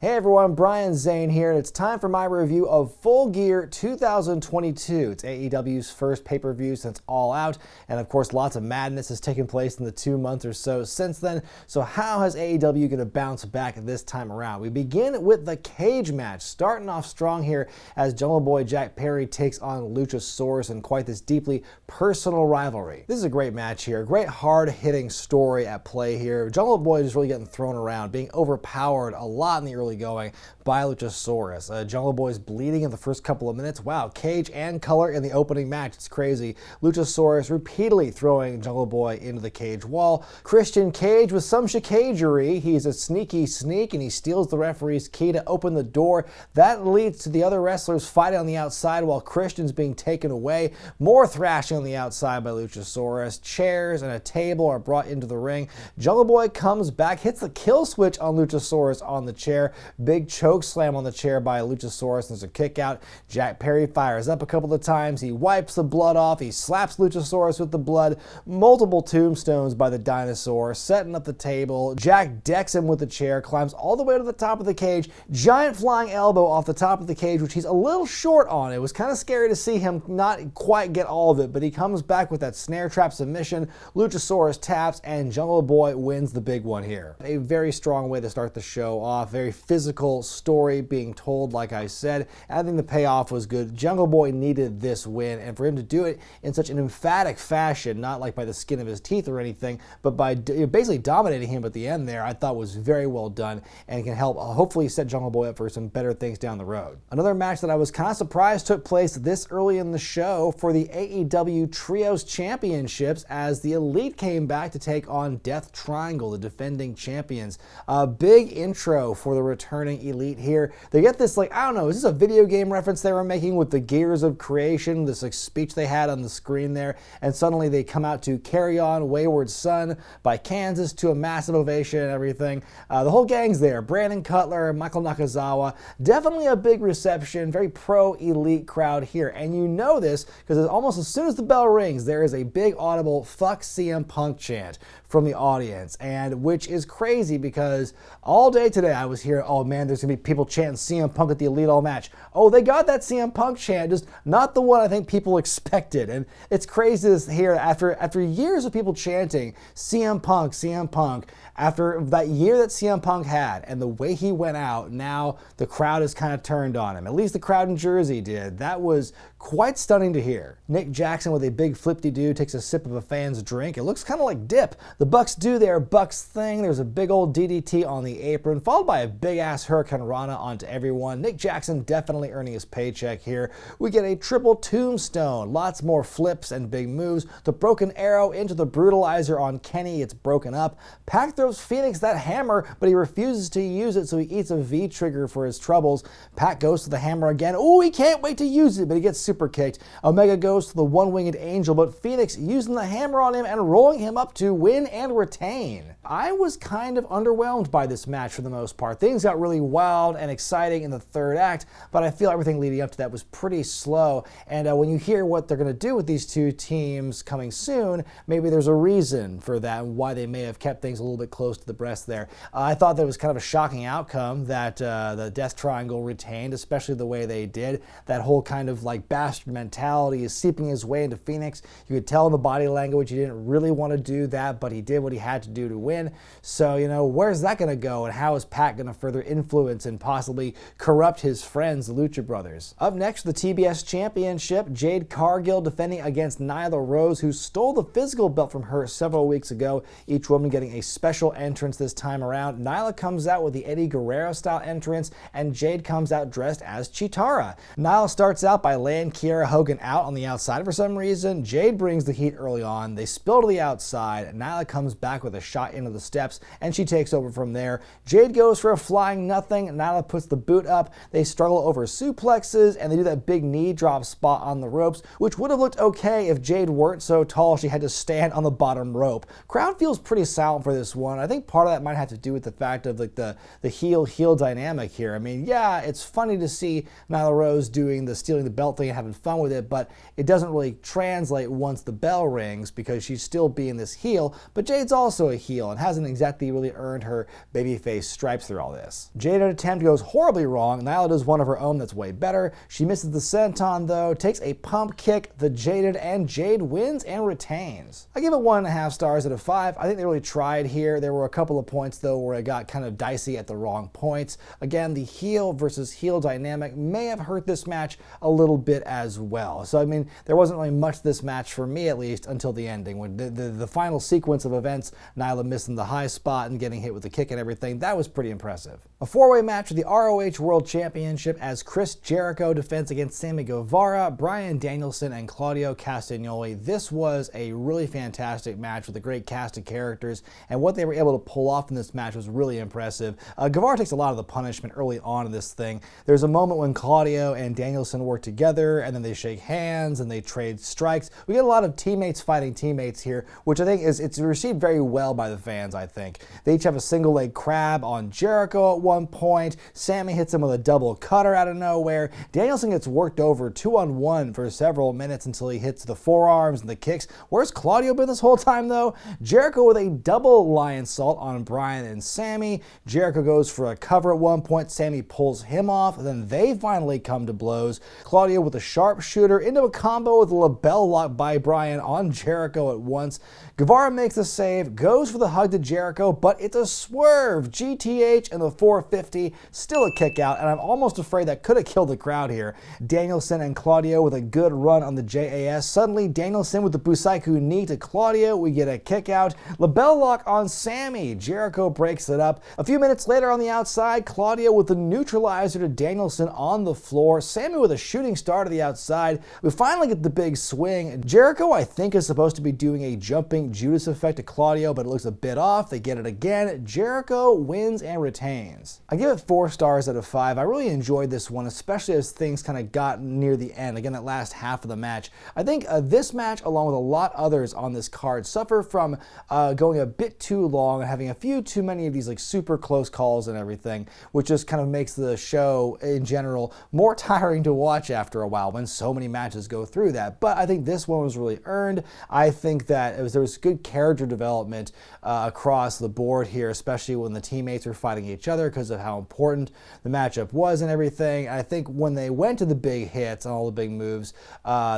Hey everyone, Brian Zane here, and it's time for my review of Full Gear 2022. It's AEW's first pay-per-view since All Out, and of course lots of madness has taken place in the 2 months or so since then. So how is AEW going to bounce back this time around? We begin with the cage match, starting off strong here as Jungle Boy Jack Perry takes on Luchasaurus in quite this deeply personal rivalry. This is a great match here, great hard-hitting story at play here. Jungle Boy is really getting thrown around, being overpowered a lot in the early going by Luchasaurus. Jungle Boy's bleeding in the first couple of minutes. Wow, cage and color in the opening match. It's crazy. Luchasaurus repeatedly throwing Jungle Boy into the cage wall. Christian Cage with some chicagery. He's a sneaky sneak and he steals the referee's key to open the door. That leads to the other wrestlers fighting on the outside while Christian's being taken away. More thrashing on the outside by Luchasaurus. Chairs and a table are brought into the ring. Jungle Boy comes back, hits the kill switch on Luchasaurus on the chair. Big choke slam on the chair by Luchasaurus. There's a kick out. Jack Perry fires up a couple of times. He wipes the blood off. He slaps Luchasaurus with the blood. Multiple tombstones by the dinosaur, setting up the table. Jack decks him with the chair, climbs all the way to the top of the cage. Giant flying elbow off the top of the cage, which he's a little short on. It was kind of scary to see him not quite get all of it, but he comes back with that snare trap submission. Luchasaurus taps, and Jungle Boy wins the big one here. A very strong way to start the show off. Very physical story being told, like I said. I think the payoff was good. Jungle Boy needed this win, and for him to do it in such an emphatic fashion, not like by the skin of his teeth or anything, but by basically dominating him at the end there, I thought was very well done and can help hopefully set Jungle Boy up for some better things down the road. Another match that I was kind of surprised took place this early in the show for the AEW Trios Championships as the Elite came back to take on Death Triangle, the defending champions. A big intro for the returning Elite here. They get this, like, I don't know, is this a video game reference they were making with the Gears of Creation, this like speech they had on the screen there, and suddenly they come out to Carry On Wayward Son by Kansas to a massive ovation and everything. The whole gang's there. Brandon Cutler, Michael Nakazawa. Definitely a big reception, very pro-Elite crowd here. And you know this because almost as soon as the bell rings, there is a big audible "fuck CM Punk" chant from the audience, and which is crazy because all day today I was hearing, oh man, there's gonna be people chanting CM Punk at the Elite All match. Oh, they got that CM Punk chant, just not the one I think people expected. And it's crazy to hear after years of people chanting CM Punk, after that year that CM Punk had and the way he went out, now the crowd is kind of turned on him. At least the crowd in Jersey did. That was quite stunning to hear. Nick Jackson with a big flip-de-doo takes a sip of a fan's drink. It looks kind of like dip. The Bucks do their Bucks thing. There's a big old DDT on the apron, followed by a big-ass Hurricane Rana onto everyone. Nick Jackson definitely earning his paycheck here. We get a triple tombstone. Lots more flips and big moves. The broken arrow into the brutalizer on Kenny. It's broken up. Pac throws Phoenix that hammer, but he refuses to use it, so he eats a V-trigger for his troubles. Pac goes to the hammer again. Oh, he can't wait to use it, but he gets super kicked. Omega goes to the one-winged angel, but Phoenix using the hammer on him and rolling him up to win and retain. I was kind of underwhelmed by this match for the most part. Things got really wild and exciting in the third act, but I feel everything leading up to that was pretty slow. And when you hear what they're going to do with these two teams coming soon, maybe there's a reason for that and why they may have kept things a little bit close to the breast there. I thought that was kind of a shocking outcome that the Death Triangle retained, especially the way they did. That whole kind of like bastard mentality is seeping his way into Phoenix. You could tell in the body language he didn't really want to do that, but he did what he had to do to win. So, you know, where's that going to go, and how is Pac going to further influence and possibly corrupt his friends, the Lucha Brothers? Up next, the TBS Championship, Jade Cargill defending against Nyla Rose, who stole the physical belt from her several weeks ago. Each woman getting a special entrance this time around. Nyla comes out with the Eddie Guerrero style entrance, and Jade comes out dressed as Chitara. Nyla starts out by laying Kiera Hogan out on the outside for some reason. Jade brings the heat early on. They spill to the outside. Nyla comes back with a shot into the steps, and she takes over from there. Jade goes for a flying nothing. Nyla puts the boot up. They struggle over suplexes, and they do that big knee drop spot on the ropes, which would have looked okay if Jade weren't so tall she had to stand on the bottom rope. Crowd feels pretty silent for this one. one. I think part of that might have to do with the fact of like the heel dynamic here. I mean, yeah, it's funny to see Nyla Rose doing the stealing the belt thing and having fun with it, but it doesn't really translate once the bell rings because she's still being this heel, but Jade's also a heel and hasn't exactly really earned her babyface stripes through all this. Jade's attempt goes horribly wrong. Nyla does one of her own that's way better. She misses the senton though, takes a pump kick, the Jaded, and Jade wins and retains. I give it 1.5 stars out of 5. I think they really tried here. There were a couple of points though where it got kind of dicey at the wrong points. Again, the heel versus heel dynamic may have hurt this match a little bit as well. So I mean, there wasn't really much to this match for me at least until the ending. When the final sequence of events, Nyla missing the high spot and getting hit with the kick and everything, that was pretty impressive. A 4-way match for the ROH World Championship as Chris Jericho defends against Sammy Guevara, Bryan Danielson, and Claudio Castagnoli. This was a really fantastic match with a great cast of characters, and what they were able to pull off in this match was really impressive. Guevara takes a lot of the punishment early on in this thing. There's a moment when Claudio and Danielson work together, and then they shake hands and they trade strikes. We get a lot of teammates fighting teammates here, which I think it's received very well by the fans, I think. They each have a single leg crab on Jericho at one point. Sammy hits him with a double cutter out of nowhere. Danielson gets worked over 2-on-1 for several minutes until he hits the forearms and the kicks. Where's Claudio been this whole time though? Jericho with a double lion salt on Bryan and Sammy. Jericho goes for a cover at one point. Sammy pulls him off. Then they finally come to blows. Claudio with a sharpshooter into a combo with a label lock by Bryan on Jericho at once. Guevara makes the save, goes for the hug to Jericho, but it's a swerve. GTH and the 450, still a kick out, and I'm almost afraid that could have killed the crowd here. Danielson and Claudio with a good run on the JAS. Suddenly, Danielson with the Busaiku knee to Claudio. We get a kick out. Label lock on Sammy. Jericho breaks it up. A few minutes later on the outside, Claudio with the neutralizer to Danielson on the floor. Sammy with a shooting star to the outside. We finally get the big swing. Jericho, I think, is supposed to be doing a jumping Judas effect to Claudio, but it looks a bit off. They get it again. Jericho wins and retains. I give it 4 stars out of 5. I really enjoyed this one, especially as things kind of got near the end. Again, that last half of the match. I think this match, along with a lot others on this card, suffer from going a bit too long and having a few too many of these like super close calls and everything, which just kind of makes the show in general more tiring to watch after a while when so many matches go through that. But I think this one was really earned. I think that there was good character development across the board here, especially when the teammates were fighting each other because of how important the matchup was and everything. I think when they went to the big hits and all the big moves,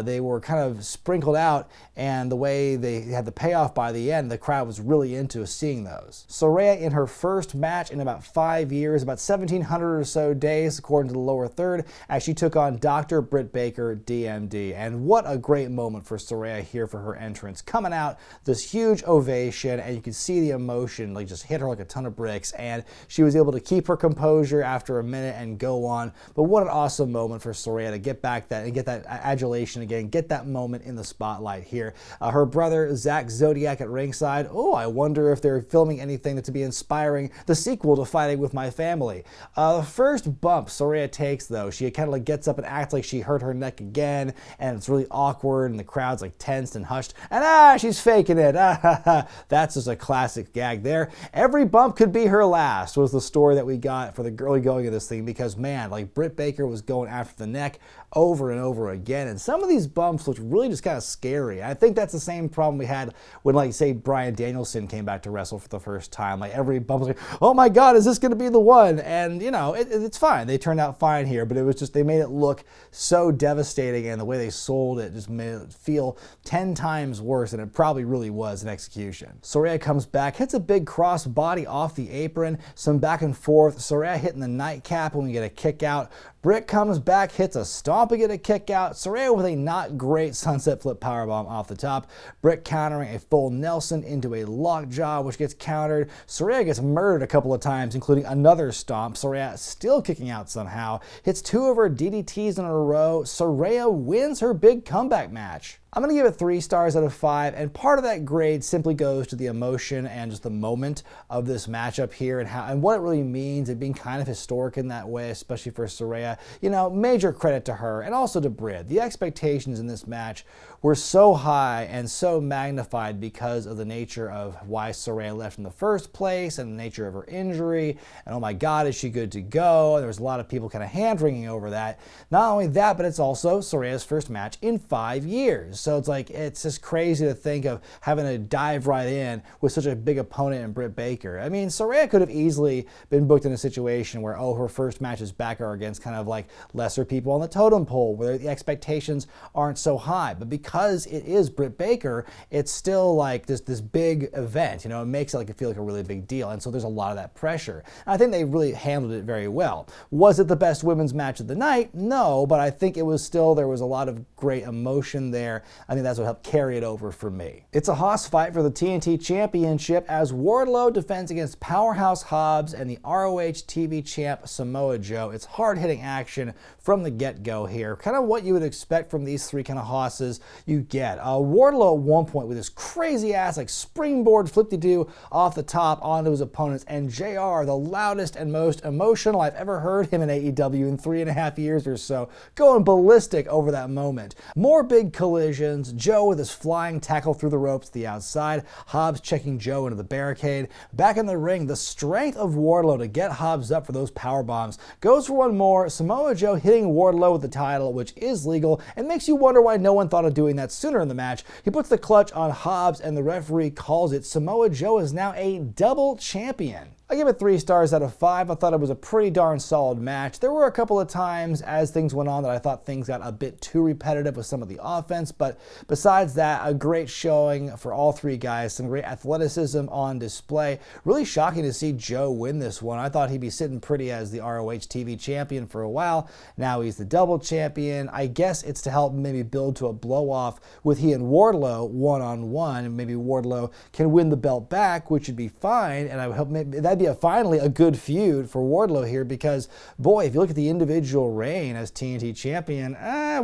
they were kind of sprinkled out, and the way they had the payoff by the end, the crowd was really into seeing those. Saraya in her first match in about 5 years, about 1,700 or so days, according to the lower third, as she took on Dr. Britt Baker, DMD. And what a great moment for Saraya here for her entrance. Coming out, this huge ovation, and you could see the emotion like just hit her like a ton of bricks, and she was able to keep her composure after a minute and go on. But what an awesome moment for Saraya to get back that and get that adulation again, get that moment in the spotlight here. Her brother, Zach Zodiac at ringside. Oh, I wonder if they're filming anything to be inspiring the sequel to Fighting With My Family. The first bump Saraya takes, though, she kind of like gets up and acts like she hurt her neck again, and it's really awkward, and the crowd's like tensed and hushed, and she's faking it. That's just a classic gag there. Every bump could be her last was the story that we got for the early going of this thing, because man, like Britt Baker was going after the neck over and over again, and some of these bumps looked really just kind of scary. I think that's the same problem we had when, like, say Bryan Danielson came back to wrestle for the first time. Like every bump was like, oh my god, is this going to be the one? And you know, it's fine. They turned out fine here, but it was just, they made it look so devastating, and the way they sold it just made it feel 10 times worse than it probably really was in execution. Saraya comes back, hits a big cross body off the apron, some back and forth. Saraya hitting the nightcap when we get a kick out. Britt comes back, hits a stomp and get a kick out. Saraya with a not great sunset flip powerbomb off the top. Britt countering a full Nelson into a lockjaw, which gets countered. Saraya gets murdered a couple of times, including another stomp. Saraya still kicking out somehow. Hits 2 of her DDTs in a row. Saraya wins her big comeback match. I'm going to give it 3 stars out of 5, and part of that grade simply goes to the emotion and just the moment of this matchup here and what it really means, it being kind of historic in that way, especially for Saraya. You know, major credit to her and also to Britt. The expectations in this match were so high and so magnified because of the nature of why Saraya left in the first place and the nature of her injury, and oh my god, is she good to go? There was a lot of people kind of hand-wringing over that. Not only that, but it's also Saraya's first match in 5 years. So it's like, it's just crazy to think of having to dive right in with such a big opponent in Britt Baker. I mean, Saraya could have easily been booked in a situation where, oh, her first matches back are against kind of like lesser people on the totem pole where the expectations aren't so high. But because it is Britt Baker, it's still like this big event. You know, it makes it like feel like a really big deal. And so there's a lot of that pressure. And I think they really handled it very well. Was it the best women's match of the night? No, but I think it was still, there was a lot of great emotion there. I think that's what helped carry it over for me. It's a Hoss fight for the TNT Championship as Wardlow defends against Powerhouse Hobbs and the ROH TV champ Samoa Joe. It's hard-hitting action from the get-go here. Kind of what you would expect from these 3 kind of Hosses you get. Wardlow at one point with this crazy-ass like springboard flip-de-doo off the top onto his opponents, and JR, the loudest and most emotional I've ever heard him in AEW in 3.5 years or so, going ballistic over that moment. More big collisions, Joe with his flying tackle through the ropes to the outside, Hobbs checking Joe into the barricade. Back in the ring, the strength of Wardlow to get Hobbs up for those power bombs. Goes for one more, Samoa Joe hitting Wardlow with the title, which is legal, and makes you wonder why no one thought of doing that sooner in the match. He puts the clutch on Hobbs and the referee calls it. Samoa Joe is now a double champion. I give it 3 stars out of 5. I thought it was a pretty darn solid match. There were a couple of times as things went on that I thought things got a bit too repetitive with some of the offense, but besides that, a great showing for all 3 guys. Some great athleticism on display. Really shocking to see Joe win this one. I thought he'd be sitting pretty as the ROH TV champion for a while. Now he's the double champion. I guess it's to help maybe build to a blow-off with he and Wardlow one-on-one, and maybe Wardlow can win the belt back, which would be fine, and I hope maybe that'd be finally a good feud for Wardlow here, because boy, if you look at the individual reign as TNT champion,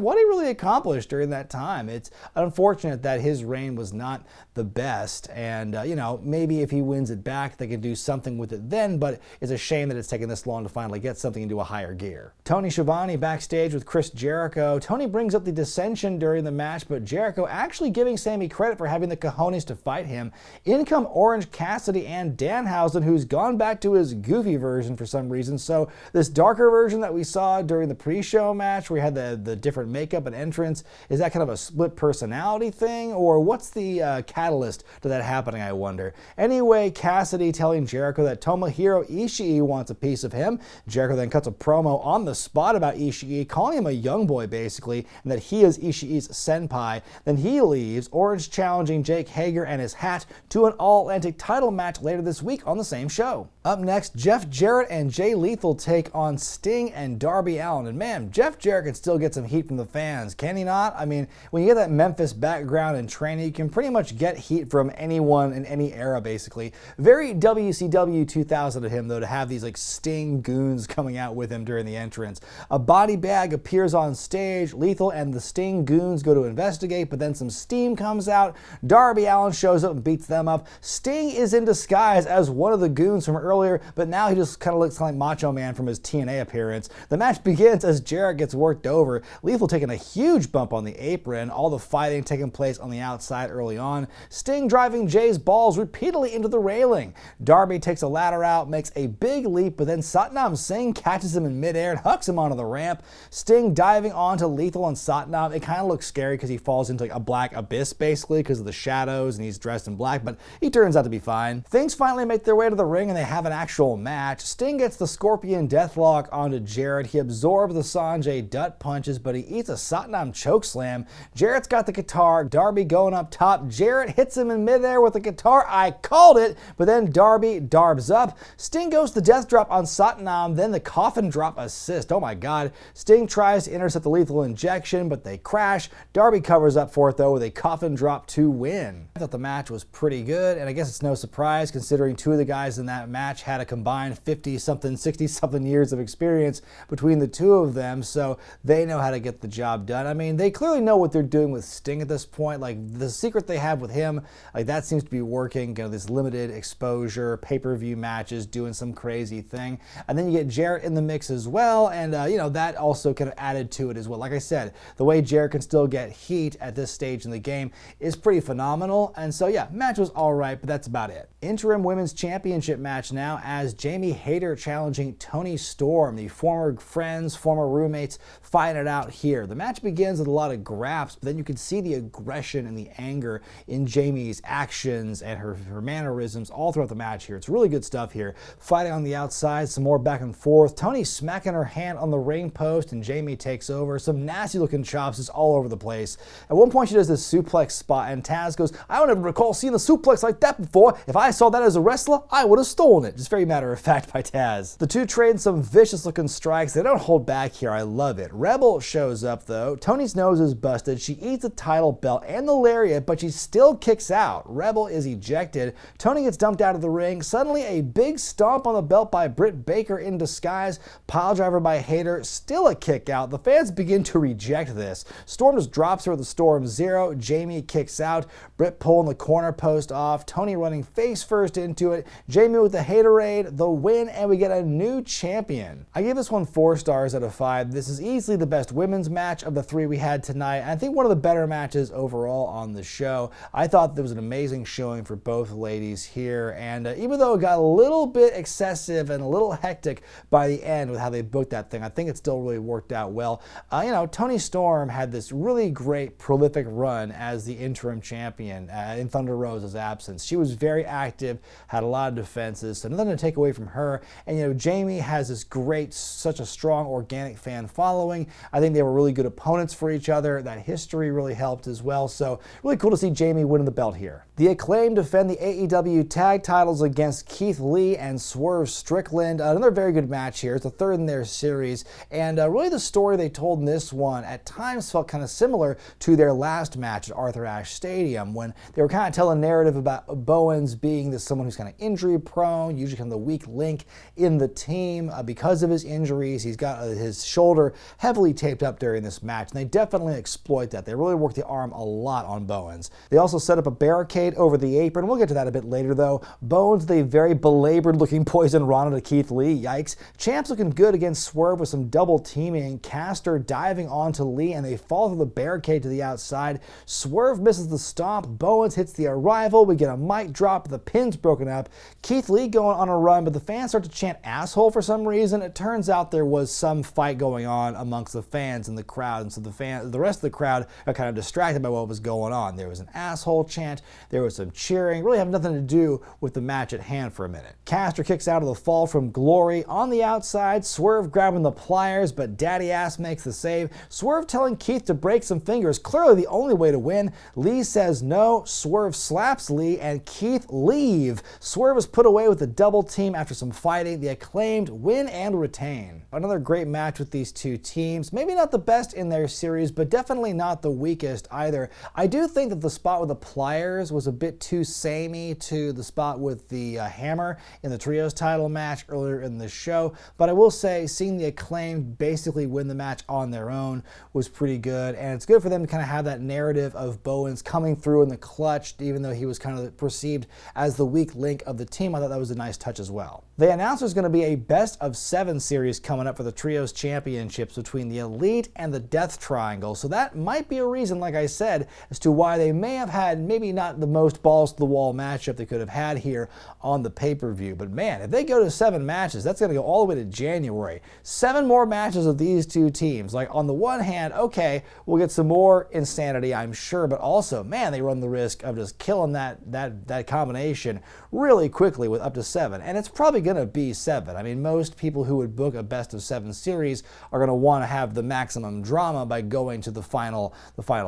what he really accomplished during that time. It's unfortunate that his reign was not the best, and you know, maybe if he wins it back they could do something with it then, but it's a shame that it's taken this long to finally get something into a higher gear. Tony Schiavone backstage with Chris Jericho. Tony brings up the dissension during the match, but Jericho actually giving Sammy credit for having the cojones to fight him. In come Orange Cassidy and Danhausen, who's gone back to his goofy version for some reason. So this darker version that we saw during the pre-show match where we had the different makeup and entrance, is that kind of a split personality thing, or what's the catalyst to that happening, I wonder? Anyway, Cassidy telling Jericho that Tomohiro Ishii wants a piece of him. Jericho then cuts a promo on the spot about Ishii, calling him a young boy basically, and that he is Ishii's senpai. Then he leaves, Orange challenging Jake Hager and his hat to an All-Atlantic title match later this week on the same show. Up next, Jeff Jarrett and Jay Lethal take on Sting and Darby Allin. And man, Jeff Jarrett can still get some heat from the fans, can he not? I mean, when you get that Memphis background and training, you can pretty much get heat from anyone in any era, basically. Very WCW 2000 of him, though, to have these like Sting goons coming out with him during the entrance. A body bag appears on stage. Lethal and the Sting goons go to investigate, but then some steam comes out. Darby Allin shows up and beats them up. Sting is in disguise as one of the goons from earlier, but now he just kind of looks like Macho Man from his TNA appearance. The match begins as Jarrett gets worked over. Lethal taking a huge bump on the apron, all the fighting taking place on the outside early on. Sting driving Jay's balls repeatedly into the railing. Darby takes a ladder out, makes a big leap, but then Satnam Singh catches him in midair and hucks him onto the ramp. Sting diving onto Lethal and Satnam. It kind of looks scary because he falls into like a black abyss basically because of the shadows and he's dressed in black, but he turns out to be fine. Things finally make their way to the ring and they have an actual match. Sting gets the Scorpion Deathlock onto Jarrett. He absorbs the Sanjay Dutt punches, but he eats a Satnam chokeslam. Jarrett's got the guitar. Darby going up top. Jarrett hits him in midair with the guitar. I called it, but then Darby darbs up. Sting goes the death drop on Satnam, then the coffin drop assist. Oh my god. Sting tries to intercept the lethal injection, but they crash. Darby covers up for it though with a coffin drop to win. I thought the match was pretty good, and I guess it's no surprise considering two of the guys in that match match had a combined 50-something, 60-something years of experience between the two of them, so they know how to get the job done. I mean, they clearly know what they're doing with Sting at this point. Like, the secret they have with him, like, that seems to be working. You know, this limited exposure, pay-per-view matches, doing some crazy thing. And then you get Jarrett in the mix as well, and, you know, that also kind of added to it as well. Like I said, the way Jarrett can still get heat at this stage in the game is pretty phenomenal. And so, yeah, match was all right, but that's about it. Interim Women's Championship match now, as Jamie Hayter challenging Toni Storm, the former friends, former roommates, fighting it out here. The match begins with a lot of grabs, but then you can see the aggression and the anger in Jamie's actions and her mannerisms all throughout the match here. It's really good stuff here. Fighting on the outside, some more back and forth. Toni smacking her hand on the ring post, and Jamie takes over. Some nasty looking chops just all over the place. At one point she does this suplex spot, and Taz goes, "I don't ever recall seeing a suplex like that before. If I saw that as a wrestler, I would have stolen it." Just very matter of fact by Taz. The two trade some vicious looking strikes. They don't hold back here. I love it. Rebel shows up though. Toni's nose is busted. She eats the title belt and the lariat, but she still kicks out. Rebel is ejected. Toni gets dumped out of the ring. Suddenly a big stomp on the belt by Britt Baker in disguise. Piledriver by Hayter. Still a kick out. The fans begin to reject this. Storm just drops her with the Storm Zero. Jamie kicks out. Britt pulling the corner post off. Toni running face first into it. Jamie with the Haterade, the win, and we get a new champion. I give this one 4 stars out of 5. This is easily the best women's match of the 3 we had tonight, and I think one of the better matches overall on the show. I thought there was an amazing showing for both ladies here, and even though it got a little bit excessive and a little hectic by the end with how they booked that thing, I think it still really worked out well. You know, Toni Storm had this really great, prolific run as the interim champion in Thunder Rosa's absence. She was very active, had a lot of defenses, so nothing to take away from her. And, you know, Jamie has this great, such a strong, organic fan following. I think they were really good opponents for each other. That history really helped as well. So really cool to see Jamie winning the belt here. The Acclaimed defend the AEW tag titles against Keith Lee and Swerve Strickland. Another very good match here. It's the 3rd in their series. And really the story they told in this one at times felt kind of similar to their last match at Arthur Ashe Stadium, when they were kind of telling a narrative about Bowens being someone who's kind of injury prone, usually kind of the weak link in the team because of his injuries. He's got his shoulder heavily taped up during this match, and they definitely exploit that. They really work the arm a lot on Bowens. They also set up a barricade over the apron. We'll get to that a bit later though. Bowens with a very belabored looking poison Rana to Keith Lee. Yikes. Champ's looking good against Swerve with some double teaming. Caster diving onto Lee, and they fall through the barricade to the outside. Swerve misses the stomp. Bowens hits the arrival. We get a mic drop. The pin's broken up. Keith Lee going on a run, but the fans start to chant asshole for some reason. It turns out there was some fight going on amongst the fans and the crowd, and so the rest of the crowd got kind of distracted by what was going on. There was an asshole chant. There was some cheering. Really have nothing to do with the match at hand for a minute. Caster kicks out of the fall from Glory. On the outside, Swerve grabbing the pliers, but Daddy Ass makes the save. Swerve telling Keith to break some fingers, clearly the only way to win. Lee says no. Swerve slaps Lee, and Keith leave. Swerve is put away with a double team after some fighting. The Acclaimed win and retain. Another great match with these two teams. Maybe not the best in their series, but definitely not the weakest either. I do think that the spot with the pliers was a bit too samey to the spot with the hammer in the trios title match earlier in the show, but I will say seeing the Acclaimed basically win the match on their own was pretty good, and it's good for them to kind of have that narrative of Bowens coming through in the clutch, even though he was kind of perceived as the weak link of the team. I thought that was a nice touch as well. They announced there's going to be a best of 7 series coming up for the trios championships between the Elite and the Death Triangle, so that might be a reason, like I said, as to why they may have had maybe not the most balls to the wall matchup they could have had here on the pay-per-view. But man, if they go to 7 matches, that's going to go all the way to January. 7 more matches of these two teams. Like, on the one hand, okay, we'll get some more insanity, I'm sure, but also, man, they run the risk of just killing that combination really quickly with up to 7. And it's probably going to be 7. I mean, most people who would book a best of 7 series are going to want to have the maximum drama by going to the final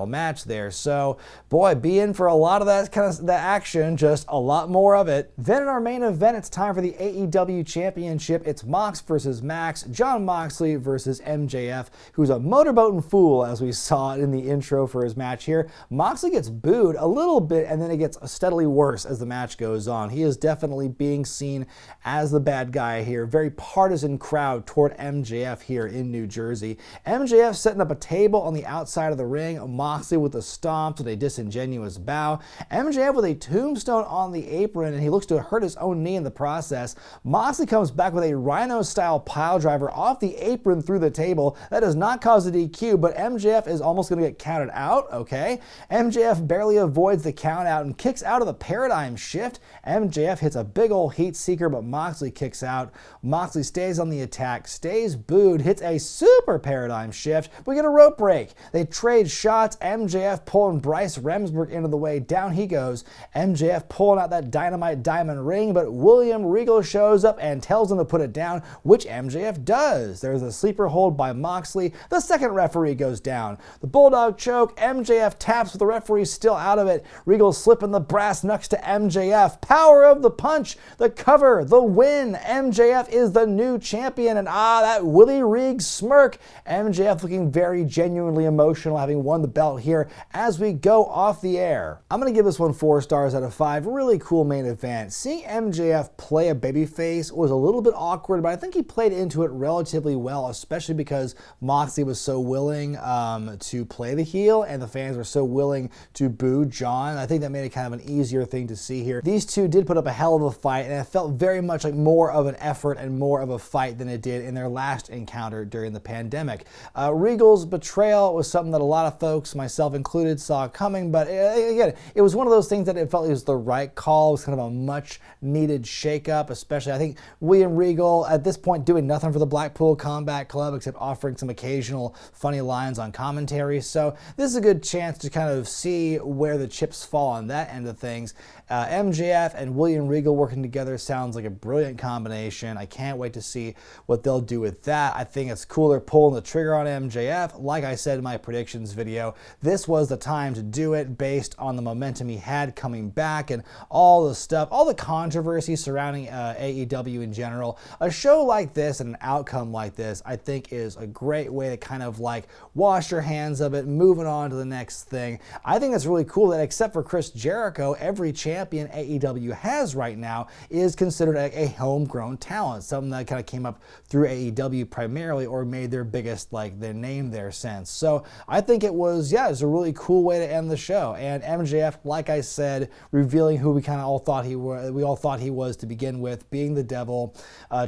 match there. So, boy, be in for a lot of that kind of that action, just a lot more of it. Then in our main event, it's time for the AEW Championship. It's Mox versus Max, Jon Moxley versus MJF, who's a motorboating fool, as we saw in the intro for his match here. Moxley gets booed a little bit, and then it gets steadily worse as the match goes on. He is definitely being seen as as the bad guy here. Very partisan crowd toward MJF here in New Jersey. MJF setting up a table on the outside of the ring. Moxley with a stomp and a disingenuous bow. MJF with a tombstone on the apron, and he looks to hurt his own knee in the process. Moxley comes back with a Rhino-style piledriver off the apron through the table. That does not cause a DQ, but MJF is almost going to get counted out, okay? MJF barely avoids the count out and kicks out of the paradigm shift. MJF hits a big old heat seeker, but Moxley kicks out. Moxley stays on the attack, stays booed, hits a super paradigm shift. We get a rope break. They trade shots. MJF pulling Bryce Remsburg into the way. Down he goes. MJF pulling out that Dynamite diamond ring, but William Regal shows up and tells him to put it down, which MJF does. There's a sleeper hold by Moxley. The second referee goes down. The Bulldog choke. MJF taps with the referee still out of it. Regal slipping the brass knucks to MJF. Power of the punch. The cover. The win. MJF is the new champion. And that Willie Regal smirk. MJF looking very genuinely emotional, having won the belt here as we go off the air. I'm going to give this one 4 stars out of 5. Really cool main event. Seeing MJF play a babyface was a little bit awkward, but I think he played into it relatively well, especially because Moxley was so willing to play the heel and the fans were so willing to boo Jon. I think that made it kind of an easier thing to see here. These two did put up a hell of a fight, and it felt very much like more of an effort and more of a fight than it did in their last encounter during the pandemic. Regal's betrayal was something that a lot of folks, myself included, saw coming, but again, it was one of those things that it felt like was the right call. It was kind of a much needed shakeup, especially I think William Regal at this point doing nothing for the Blackpool Combat Club except offering some occasional funny lines on commentary. So this is a good chance to kind of see where the chips fall on that end of things. MJF and William Regal working together sounds like a brilliant combination. I can't wait to see what they'll do with that. I think it's cool they're pulling the trigger on MJF. Like I said in my predictions video, this was the time to do it based on the momentum he had coming back and all the stuff, all the controversy surrounding AEW in general. A show like this and an outcome like this, I think, is a great way to kind of like wash your hands of it, moving on to the next thing. I think it's really cool that except for Chris Jericho, every champion AEW has right now is considered a homegrown talent, something that kind of came up through AEW primarily or made their biggest, like, their name their sense. So I think it was, it's a really cool way to end the show. And MJF, like I said, revealing who we kind of all thought he was, we all thought he was to begin with, being the devil,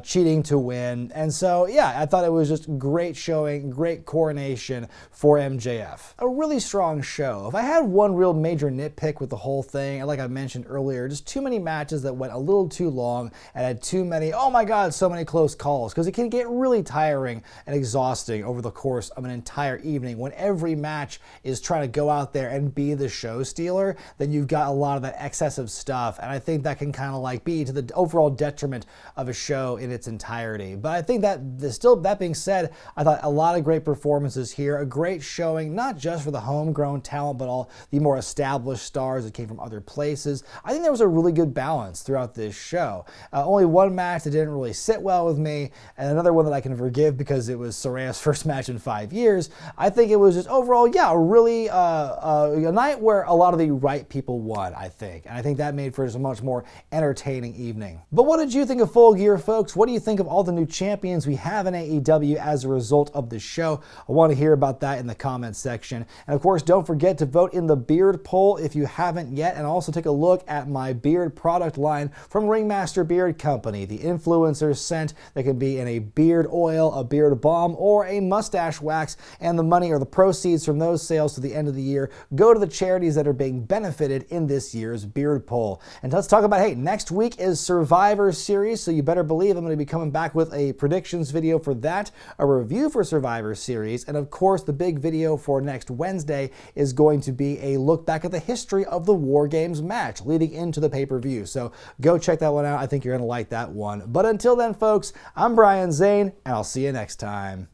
cheating to win. And so, I thought it was just great showing, great coronation for MJF. A really strong show. If I had one real major nitpick with the whole thing, like I mentioned earlier, just too many matches that went a little too long and had too many, oh my god, so many close calls, because it can get really tiring and exhausting over the course of an entire evening. When every match is trying to go out there and be the show stealer, then you've got a lot of that excessive stuff, and I think that can kind of like be to the overall detriment of a show in its entirety. But I think that that being said, I thought a lot of great performances here, a great showing, not just for the homegrown talent, but all the more established stars that came from other places. I think there was a really good balance throughout this show. Only one match that didn't really sit well with me, and another one that I can forgive because it was Saraya's first match in 5 years. I think it was just overall, really a night where a lot of the right people won, I think. And I think that made for just a much more entertaining evening. But what did you think of Full Gear, folks? What do you think of all the new champions we have in AEW as a result of the show? I want to hear about that in the comments section. And of course, don't forget to vote in the beard poll if you haven't yet, and also take a look at my beard product line from Ringmaster Beard Company. The influencer scent that can be in a beard oil, a beard balm, or a mustache wax, and the money or the proceeds from those sales to the end of the year go to the charities that are being benefited in this year's beard poll. And let's talk about, next week is Survivor Series, so you better believe I'm going to be coming back with a predictions video for that, a review for Survivor Series, and of course the big video for next Wednesday is going to be a look back at the history of the War Games match leading into the pay-per-view. So go check that one out. I think you're going to like that one. But until then, folks, I'm Brian Zane, and I'll see you next time.